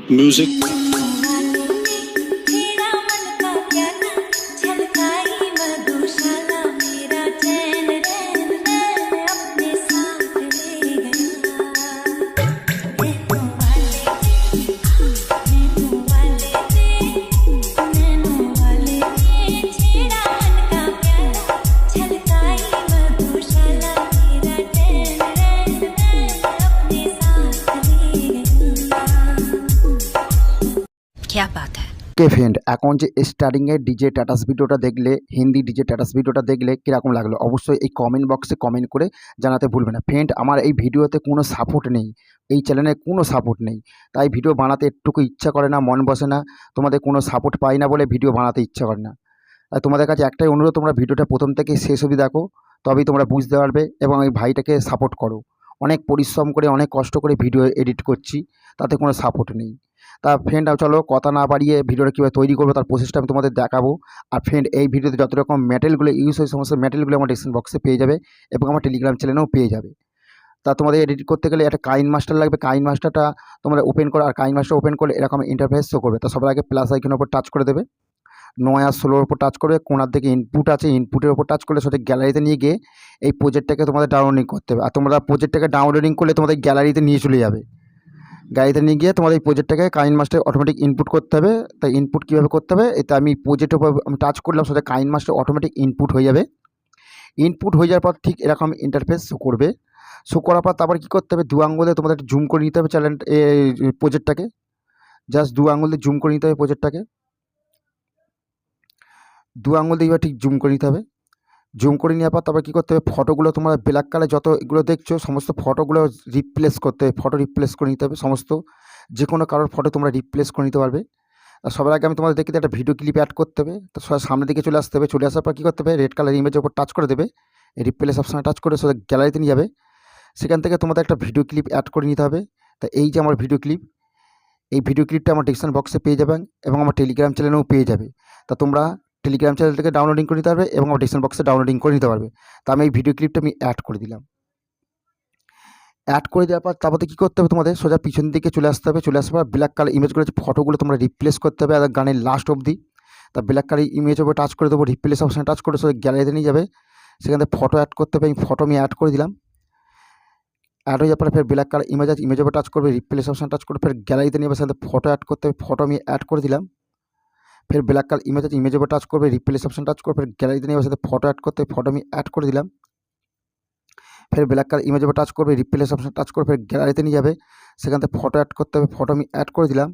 Music. क्या बात है। কে ফ্রেন্ড, এখন যে স্টার্টিংয়ে ডিজে স্ট্যাটাস ভিডিওটা দেখলে, হিন্দি ডিজে স্ট্যাটাস ভিডিওটা দেখলে কীরকম লাগলো অবশ্যই এই কমেন্ট বক্সে কমেন্ট করে জানাতে ভুলবে না। ফ্রেন্ড, আমার এই ভিডিওতে কোনো সাপোর্ট নেই, এই চ্যানেলে কোনো সাপোর্ট নেই, তাই ভিডিও বানাতে একটুকু ইচ্ছা করে না, মন বসে না। তোমাদের কোনো সাপোর্ট পাই না বলে ভিডিও বানাতে ইচ্ছা করে না। আর তোমাদের কাছে একটাই অনুরোধ, তোমরা ভিডিওটা প্রথম থেকে শেষ অবধি দেখো, তবেই তোমরা বুঝতে পারবে এবং এই ভাইটাকে সাপোর্ট করো। অনেক পরিশ্রম করে, অনেক কষ্ট করে ভিডিও এডিট করছি, তাতে কোনো সাপোর্ট নেই। তা ফ্রেন্ড, চলো কথা না বাড়িয়ে ভিডিওটা কীভাবে তৈরি করবো তার প্রসেসটা আমি তোমাদের দেখাবো। আর ফ্রেন্ড, এই ভিডিওতে যত রকম ম্যাটেরিয়ালগুলো ইউজ হয় সমস্ত ম্যাটেরিয়ালগুলো আমার ডিসক্রিপশন বক্সে পেয়ে যাবে এবং আমার টেলিগ্রাম চ্যানেলেও পেয়ে যাবে। তা তোমাদের এডিট করতে গেলে একটা কাইন মাস্টার লাগবে। কাইন মাস্টারটা তোমরা ওপেন করো, আর কাইন মাস্টার ওপেন করলে এরকম ইন্টারফেস শো করবে। তা সবার আগে প্লাস আইকনের উপর টাচ করে দেবে, 9 আর 16 উপর টাচ করবে, কোনার দিকে ইনপুট আছে, ইনপুটের উপর টাচ করলে সেটা গ্যালারিতে নিয়ে গিয়ে এই প্রজেক্টটাকে তোমাদের ডাউনলোডিং করতে হবে। আর তোমরা প্রজেক্টটাকে ডাউনলোডিং করলে তোমাদের গ্যালারিতে নিয়ে চলে যাবে। গ্যালারিতে নিয়ে গিয়ে তোমাদের এই প্রজেক্টটাকে কাইন মাস্টার অটোমেটিক ইনপুট করতে হবে। তাই ইনপুট কীভাবে করতে হবে, এতে আমি প্রজেক্টের উপর আমি টাচ করলাম, সেটা কাইন মাস্টার অটোমেটিক ইনপুট হয়ে যাবে। ইনপুট হয়ে যাওয়ার পর ঠিক এরকম ইন্টারফেস শো করবে। শো করার পর তারপর কী করতে হবে, 2 আঙুলে তোমাদের জুম করে নিতে হবে চ্যানেল প্রজেক্টটাকে। জাস্ট 2 আঙুল দিয়ে জুম করে নিতে হবে প্রজেক্টটাকে, 2 আঙুল দিয়ে ঠিক জুম করে নিতে হবে। জুম করে নেওয়ার পর তারপর কী করতে হবে, ফটোগুলো তোমরা ব্ল্যাক কালার যত এগুলো দেখছো সমস্ত ফটোগুলো রিপ্লেস করতে হবে, ফটো রিপ্লেস করে নিতে হবে। সমস্ত যে কোনো কারোর ফটো তোমরা রিপ্লেস করে নিতে পারবে। আর সবার আগে আমি তোমাদের দেখি একটা ভিডিও ক্লিপ অ্যাড করতে হবে। তো সামনের দিকে চলে আসতে হবে, চলে আসার পর কী করতে হবে, রেড কালার ইমেজের উপর টাচ করে দেবে, এই রিপ্লেস অপশানে টাচ করে সেটা গ্যালারিতে নিয়ে যাবে। সেখান থেকে তোমাদের একটা ভিডিও ক্লিপ অ্যাড করে নিতে হবে। তা এই যে আমার ভিডিও ক্লিপ, এই ভিডিও ক্লিপটা আমার ডিসক্রিপশন বক্সে পেয়ে যাবেন এবং আমার টেলিগ্রাম চ্যানেলেও পেয়ে যাবে। তা তোমরা টেলিগ্রাম চ্যানেল থেকে ডাউনলোডিং করে নিতে পারবে এবং আমার ডিসক্রিপশন বক্সে ডাউনলোডিং করে নিতে পারবে। তা আমি এই ভিডিও ক্লিপটা আমি অ্যাড করে দিলাম। অ্যাড করে দেওয়ার পর তারপরে কী করতে হবে, তোমাদের সোজা পিছন দিকে চলে আসতে হবে। চলে আসার পর ব্ল্যাক কালার ইমেজগুলো ফটোগুলো তোমরা রিপ্লেস করতে হবে আর গানের লাস্ট অবধি। তা ব্ল্যাক কালার ইমেজের উপর টাচ করে দেবো, রিপ্লেস অপশানে টাচ করে সোজা গ্যালারিতে নিয়ে যাবে। সেখান থেকে ফটো অ্যাড করতে হবে, ফটো আমি অ্যাড করে দিলাম। অ্যাড হয়ে যাওয়ার পরে ফের ব্ল্যাক কালার ইমেজ আছে, ইমেজের উপর টাচ করবে, রিপ্লেস অপশানে টাচ করে ফের গ্যালারিতে নিয়ে যাবে। সেখান থেকে ফটো অ্যাড করতে হবে, ফটো আমি অ্যাড করে দিলাম। ফের ব্ল্যাক কালার ইমেজ আছে, ইমেজের উপর টাচ করবে, রিপ্লেস অপশান টাচ করে ফের গ্যালারিতে নিয়ে যাবে। সেখানে ফটো অ্যাড করতে হবে, ফটো আমি অ্যাড করে দিলাম। ফের ব্ল্যাক কালার ইমেজের উপর টাচ করবে, রিপ্লেস অপশান টাচ করে ফের গ্যালারিতে নিয়ে যাবে। সেখান থেকে ফটো অ্যাড করতে হবে, ফটো আমি অ্যাড করে দিলাম।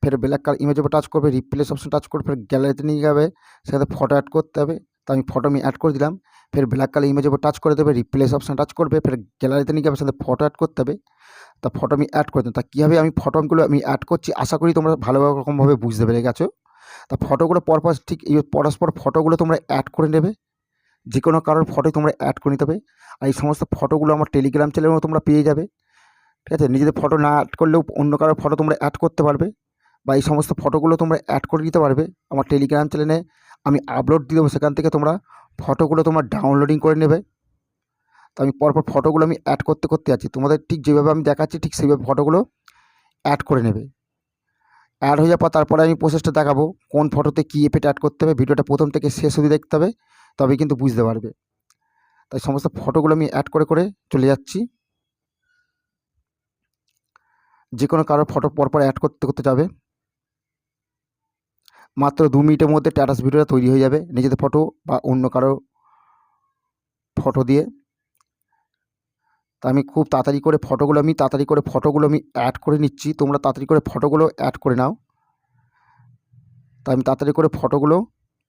ফের ব্ল্যাক কালার ইমেজের উপর টাচ করবে, রিপ্লেস অপশান টাচ করে ফের গ্যালারিতে নিয়ে যাবে। সেখান থেকে ফটো অ্যাড করতে হবে, তো আমি ফটো আমি অ্যাড করে দিলাম। ফের ব্ল্যাক কালার ইমেজের উপর টাচ করে দেবে, রিপ্লেস অপশান টাচ করবে, ফের গ্যালারিতে নিয়ে যাবে। সেখান থেকে ফটো অ্যাড করতে হবে, তা ফটো আমি অ্যাড করে দিলাম। তা কীভাবে আমি ফটোগুলো আমি অ্যাড করছি আশা করি তোমরা ভালো রকমভাবে বুঝতে পেরে গেছো। তা ফটোগুলো পরপর ঠিক এই পরস্পর ফটোগুলো তোমরা অ্যাড করে নেবে, যে কোনো কারোর ফটোই তোমরা অ্যাড করে নিতে হবে। আর এই সমস্ত ফটোগুলো আমার টেলিগ্রাম চ্যানেলেও তোমরা পেয়ে যাবে, ঠিক আছে। নিজেদের ফটো না অ্যাড করলেও অন্য কারোর ফটো তোমরা অ্যাড করতে পারবে, বা এই সমস্ত ফটোগুলো তোমরা অ্যাড করে দিতে পারবে। আমার টেলিগ্রাম চ্যানেলে আমি আপলোড দিয়ে দেবো, সেখান থেকে তোমরা ফটোগুলো তোমরা ডাউনলোডিং করে নেবে। তো আমি পরপর ফটোগুলো আমি অ্যাড করতে করতে আছি, তোমাদের ঠিক যেভাবে আমি দেখাচ্ছি ঠিক সেইভাবে ফটোগুলো অ্যাড করে নেবে। অ্যাড হয়ে যাওয়ার পর তারপরে আমি প্রসেসটা দেখাবো কোন ফটোতে কী এফেক্ট অ্যাড করতে হবে। ভিডিওটা প্রথম থেকে শেষ অবধি দেখতে হবে, তবেই কিন্তু বুঝতে পারবে। তাই সমস্ত ফটোগুলো আমি অ্যাড করে করে চলে যাচ্ছি। যে কোনো কারোর ফটো পরপর অ্যাড করতে করতে যাবে, মাত্র 2 মিনিটের মধ্যে স্ট্যাটাস ভিডিওটা তৈরি হয়ে যাবে নিজেদের ফটো বা অন্য কারো ফটো দিয়ে। তা আমি খুব তাড়াতাড়ি করে ফটোগুলো আমি অ্যাড করে নিচ্ছি, তোমরা তাড়াতাড়ি করে ফটোগুলো অ্যাড করে নাও। তা আমি তাড়াতাড়ি করে ফটোগুলো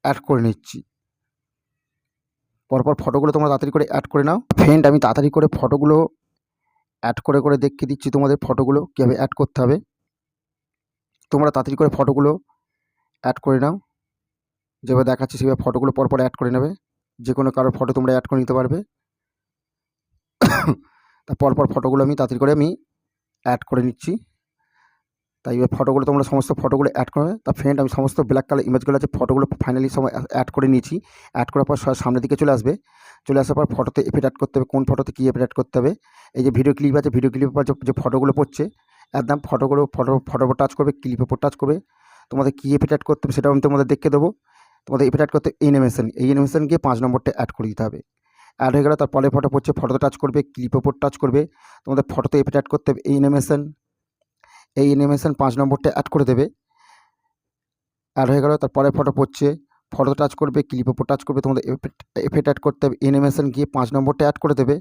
অ্যাড করে নিচ্ছি, পরপর ফটোগুলো তোমরা তাড়াতাড়ি করে অ্যাড করে নাও। ফ্রেন্ড, আমি তাড়াতাড়ি করে ফটোগুলো অ্যাড করে করে দেখিয়ে দিচ্ছি তোমাদের ফটোগুলো কীভাবে অ্যাড করতে হবে। তোমরা তাড়াতাড়ি করে ফটোগুলো অ্যাড করে নাও, যেভাবে দেখাচ্ছি সেভাবে ফটোগুলো পরপর অ্যাড করে নেবে। যে কোনো কারোর ফটো তোমরা অ্যাড করে নিতে পারবে। তা পরপর ফটোগুলো আমি তাড়াতাড়ি করে আমি অ্যাড করে নিচ্ছি। তাই এবার ফটোগুলো তোমরা সমস্ত ফটোগুলো অ্যাড করবে। তা ফ্রেন্ড, আমি সমস্ত ব্ল্যাক কালার ইমেজগুলো আছে ফটোগুলো ফাইনালি সময় অ্যাড করে নিয়েছি। অ্যাড করার পর সামনের দিকে চলে আসবে, চলে আসার পর ফটোতে এফেক্ট অ্যাড করতে হবে, কোন ফটোতে কী এফেক্ট অ্যাড করতে হবে। এই যে ভিডিও ক্লিপ আছে, ভিডিও ক্লিপের পর যে ফটোগুলো পড়ছে একদম ফটোর উপর টাচ করবে, ক্লিপের উপর টাচ করবে। তোমাদের কী এফেক্ট অ্যাড করতে হবে সেটাও আমি তোমাদের দেখিয়ে দেবো। তোমাদের এফেক্ট অ্যাড করতে অ্যানিমেশন, এই অ্যানিমেশন গিয়ে 5 নম্বরটা অ্যাড করে দিতে হবে। অ্যাড হয়ে গেল, তারপরে ফটো পড়ছে, ফটোতে টাচ করবে, ক্লিপের উপর টাচ করবে। তোমাদের ফটোতে এফেক্ট অ্যাড করতে হবে এই অ্যানিমেশন 5 নম্বরটা অ্যাড করে দেবে। অ্যাড হয়ে গেল, তারপরে ফটো পড়ছে, ফটো টাচ করবে, ক্লিপের উপর টাচ করবে। তোমাদের এফেক্ট অ্যাড করতে হবে অ্যানিমেশন গিয়ে 5 নম্বরটা অ্যাড করে দেবে।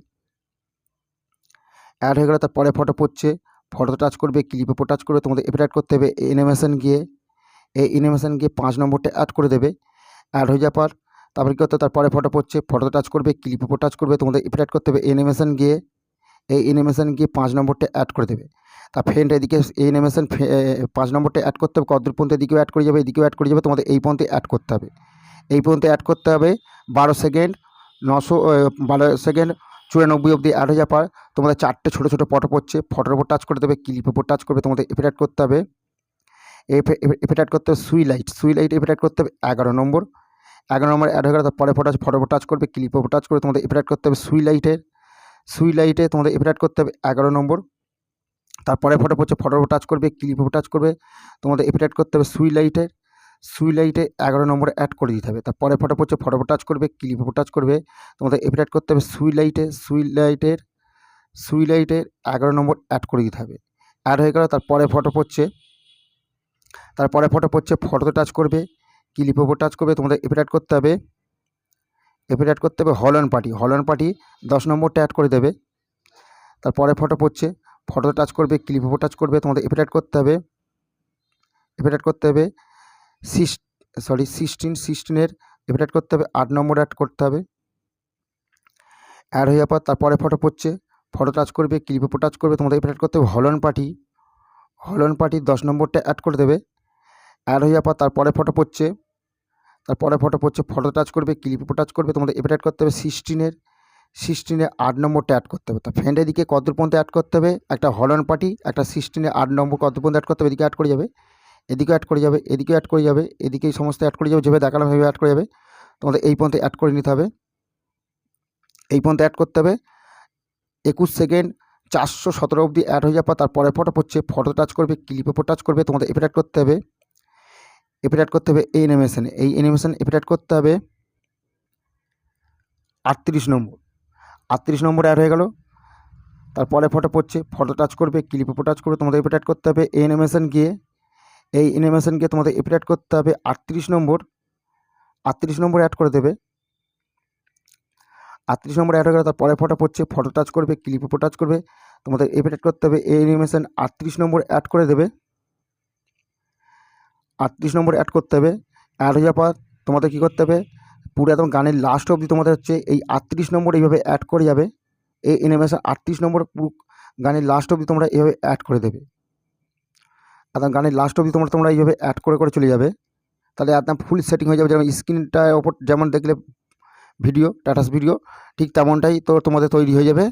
অ্যাড হয়ে গেল, তারপরে ফটো পড়ছে, ফটোতে টাচ করবে, ক্লিপের উপর টাচ করবে। তোমাদের এফেক্ট অ্যাড করতে হবে অ্যানিমেশন গিয়ে 5 নম্বরটা অ্যাড করে দেবে। অ্যাড হয়ে যাওয়ার পর তারপরে কী করতে, তারপরে ফটো পড়ছে, ফটোতে টাচ করবে, ক্লিপের উপর টাচ করবে। তোমাদের এফেক্ট অ্যাড করতে হবে অ্যানিমেশন গিয়ে 5 নম্বরটা অ্যাড করে দেবে। তা ফ্রেন্ড এদিকে এই অ্যানিমেশন 5 নম্বরটা অ্যাড করতে হবে, কতদূর পর্যন্ত এদিকেও অ্যাড করে যাবে, এদিকেও অ্যাড করে যাবে। তোমাদের এই পর্যন্ত অ্যাড করতে হবে, এই পর্যন্ত অ্যাড করতে হবে 12 সেকেন্ড 12 সেকেন্ড 94 অবধি অ্যাড হয়ে যাওয়ার পর তোমাদের 4টে ছোটো ছোটো ফটো পড়ছে, ফটোর উপর টাচ করে দেবে, ক্লিপের উপর টাচ করবে। তোমাদের এফেক্ট অ্যাড করতে হবে এফেক্ট অ্যাড করতে হবে সুই লাইট এফেক্ট অ্যাড করতে হবে 11 নম্বর অ্যাড হয়ে গেল। তারপরে ফটোর উপর টাচ করবে, ক্লিপের উপর টাচ করে তোমাদের এফেক্ট অ্যাড করতে হবে সুই লাইটে তোমাদের এফেক্ট অ্যাড করতে হবে 11 নম্বর। তারপরে ফটো পড়ছে, ফটোর উপর টাচ করবে, ক্লিপের উপর টাচ করবে। তোমাদের এফেক্ট অ্যাড করতে হবে সুই লাইটে 11 নম্বরে অ্যাড করে দিতে হবে। তারপরে ফটো পড়ছে, ফটোর উপর টাচ করবে, ক্লিপের উপর টাচ করবে। তোমাদের এফেক্ট অ্যাড করতে হবে সুই লাইটের 11 নম্বর অ্যাড করে দিতে হবে। অ্যাড হয়ে গেল, তারপরে ফটো পড়ছে, ফটোতে টাচ করবে, ক্লিপের উপর টাচ করবে। তোমাদের এফেক্ট অ্যাড করতে হবে হল অন পার্টি 10 নম্বরটা অ্যাড করে দেবে। তারপরে ফটো পড়ছে, ফটোতে টাচ করবে, ক্লিপের উপর টাচ করবে। তোমাদের এফেক্ট অ্যাড করতে হবে 16 এফেক্ট অ্যাড করতে হবে 8 নম্বর অ্যাড করতে হবে। অ্যাড হয়ে যাওয়ার পর তারপরে ফটো পড়ছে, ফটো টাচ করবে, ক্লিপের উপর টাচ করবে। তোমাদের এফেক্ট অ্যাড করতে হবে হল অন পার্টি 10 নম্বরটা অ্যাড করে দেবে। অ্যাড হয়ে যাওয়ার পর তারপরে ফটো পড়ছে, ফটো টাচ করবে, ক্লিপের উপর টাচ করবে। তোমাদের এফেক্ট অ্যাড করতে হবে 16 8 নম্বরটা অ্যাড করতে হবে। তা ফ্রেন্ড এদিকে কতদূর পর্যন্ত অ্যাড করতে হবে, একটা হল অন পার্টি, একটা 16 8 নম্বর কতদূর পর্যন্ত অ্যাড করতে হবে, এদিকে অ্যাড করে যাবে, এদিকেও অ্যাড করে যাবে, এদিকেও অ্যাড করে যাবে, এদিকে সমস্ত অ্যাড করে যাবে, যেভাবে দেখালাম সেভাবে অ্যাড করে যাবে। তোমাদের এই পর্যন্ত অ্যাড করে নিতে হবে, এই পর্যন্ত অ্যাড করতে হবে 21 সেকেন্ড 417 অবধি অ্যাড হয়ে যাওয়ার পর তারপরে ফটো পড়ছে, ফটো টাচ করবে, ক্লিপের উপর টাচ করবে। তোমাদের এফেক্ট অ্যাড করতে হবে এই অ্যানিমেশন এফেক্ট অ্যাড করতে হবে 38 নম্বর অ্যাড হয়ে গেল। তারপরে ফটো পড়ছে, ফটো টাচ করবে, ক্লিপের উপর টাচ করবে। তোমাদের এফেক্ট অ্যাড করতে হবে এই অ্যানিমেশন গিয়ে তোমাদের এফেক্ট অ্যাড করতে হবে 38 নম্বর অ্যাড করে দেবে। 38 নম্বর অ্যাড হয়ে গেল, তারপরে ফটো পড়ছে, ফটো টাচ করবে, ক্লিপের উপর টাচ করবে। তোমাদের এফেক্ট অ্যাড করতে হবে এই অ্যানিমেশন 38 নম্বর অ্যাড করে দেবে। 38 নম্বর অ্যাড করতে হবে। অ্যাড হয়ে যাওয়ার পর তোমাদের কী করতে হবে, পুরো একদম গানের লাস্ট অবধি তোমাদের হচ্ছে এই 38 নম্বর এইভাবে অ্যাড করে যাবে। এই অ্যানিমেশন 38 নম্বর পুরো গানের লাস্ট অবধি তোমরা এইভাবে অ্যাড করে দেবে। একদম গানের লাস্ট অবধি তোমরা এইভাবে অ্যাড করে চলে যাবে। তাহলে একদম ফুল সেটিং হয়ে যাবে, যেমন স্ক্রিনটার ওপর যেমন দেখলে ভিডিও স্ট্যাটাস ভিডিও, ঠিক তেমনটাই তো তোমাদের তৈরি হয়ে যাবে।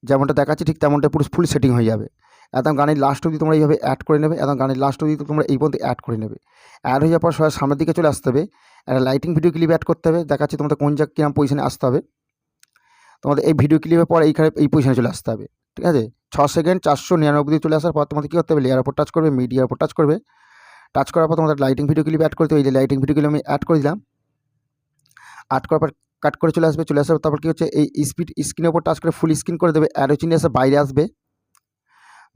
যেমনটা দেখাচ্ছি ঠিক তেমনটাই পুরো ফুল সেটিং হয়ে যাবে। একদম গানের লাস্ট অবধি তোমরা এইভাবে অ্যাড করে নেবে, একদম গানের লাস্ট অবধি তোমরা এই পর্যন্ত অ্যাড করে নেবে। অ্যাড হয়ে যাওয়ার পর সবাই সামনের দিকে চলে আসতে হবে, একটা লাইটিং ভিডিও ক্লিপ অ্যাড করতে হবে। দেখাচ্ছি তোমাদের কোন কিরম পজিশনে আসতে হবে। তোমাদের এই ভিডিও ক্লিপের পর এইখানে এই পজিশনে চলে আসতে হবে, ঠিক আছে। 6 সেকেন্ড 499 অবধি চলে আসার পর তোমাদের কী করতে হবে, লেয়ার উপর টাচ করবে, মিডিয়ার উপর টাচ করবে। টাচ করার পর তোমাদের লাইটিং ভিডিও ক্লিপ অ্যাড করতে হবে। এই যে লাইটিং ভিডিও ক্লিপ আমি অ্যাড করে দিলাম। অ্যাড করার পর কাট করে চলে আসার তারপর কী হচ্ছে, এই স্ক্রিনের উপর টাচ করে ফুল স্ক্রিন করে দেবে। অ্যারো চিহ্ন এসে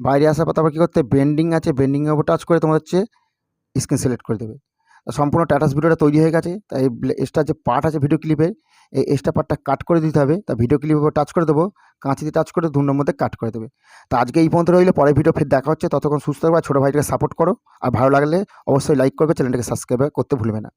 বাইরে আসার পর তারপর কী করতে, বেন্ডিং আছে, বেন্ডিংয়ের উপর টাচ করে তোমার হচ্ছে স্ক্রিন সিলেক্ট করে দেবে। সম্পূর্ণ স্ট্যাটাস ভিডিওটা তৈরি হয়ে গেছে। তাই এক্সট্রা যে পার্ট আছে ভিডিও ক্লিপের, এই এক্সট্রা পার্টটা কাট করে দিতে হবে। তা ভিডিও ক্লিপের উপর টাচ করে দেবো, কাঁচি দিয়ে টাচ করে 2 নম্বর মধ্যে কাট করে দেবে। তো আজকে এই পর্যন্ত রইলে, পরে ভিডিও ফের দেখা হচ্ছে। ততক্ষণ সুস্থ থাকবে, ছোটো ভাইটাকে সাপোর্ট করো, আর ভালো লাগলে অবশ্যই লাইক করবে, চ্যানেলটাকে সাবস্ক্রাইব করতে ভুলবে না।